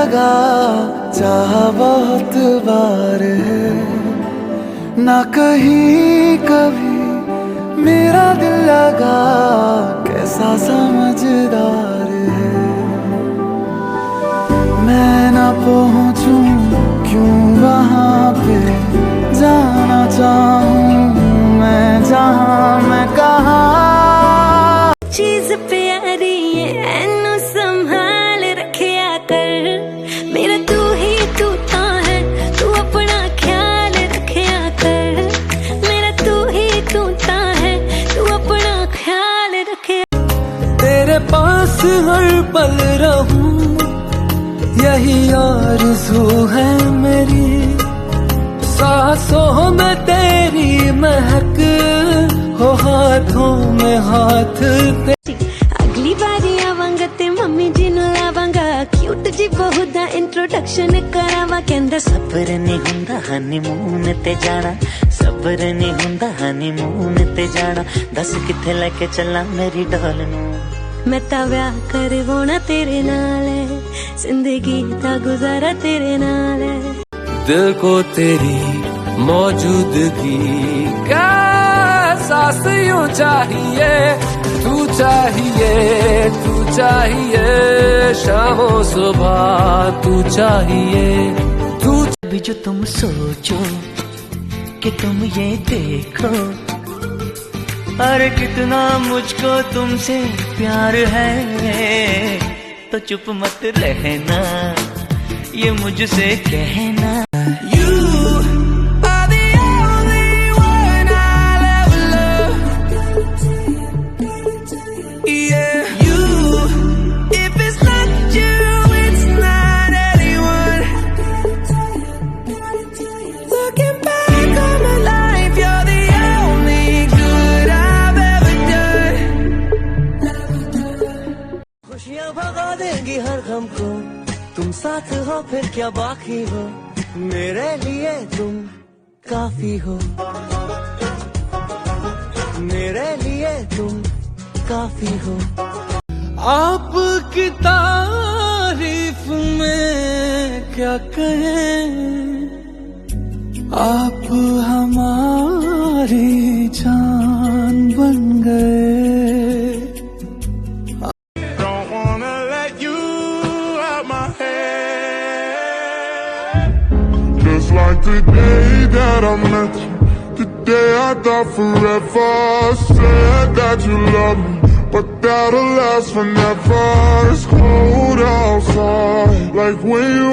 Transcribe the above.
लगा चाहा बहुत बार है, ना कहीं कभी मेरा दिल लगा, कैसा समझदार है। मैं ना पहुंचूं क्यों वहां पे, जाना चाहूं मैं जहां मैं कहा। चीज प्यारी है एनु संभाल रखिया कर, मेरा तू ही तूता है, तू अपना ख्याल रखिया कर। मेरा तू ही तूता है, तू अपना ख्याल रखिया। तेरे पास हर पल रहूं यही आरज़ू है मेरी, सांसों में तेरी महक हो, हाथों में हाथ तेरे। अगली बारी आवांगा ते मम्मी जी नु लावांगा, क्यूट जी बहु दा इंट्रोडक्शन करावा। कहंदा सबर नहीं हुंदा हनीमून ते जाना, सबर नहीं हुंदा हनीमून ते जाना। दस किथे लेके चला मेरी डॉल नू, मैं ता व्याह करवाना तेरे नाल है, जिंदगी दा गुजारा तेरे नाल है। दिल को तेरी मौजूदगी का एहसास यूं चाहिए, तू चाहिए, तू चाहिए, शामों सुबह तू चाहिए, तू। अभी जो तुम सोचो कि तुम ये देखो, अरे कितना मुझको तुमसे प्यार है, तो चुप मत रहना, ये मुझसे कहना। You are the only one I'll ever love. Yeah, you. If it's not you, it's not anyone. Looking back on my life, you're the only good I've ever done. खुशियाँ भगा देंगी हर गम को, तुम साथ हो फिर क्या बाकी हो, मेरे लिए तुम काफी हो, मेरे लिए तुम काफी हो। आपकी तारीफ में क्या कहें, आप हमारी जान बन गए। Don't wanna let you out my head. Just like the day that I met you, the day I thought forever. Said that you love me, but that'll last forever. It's cold outside, like when you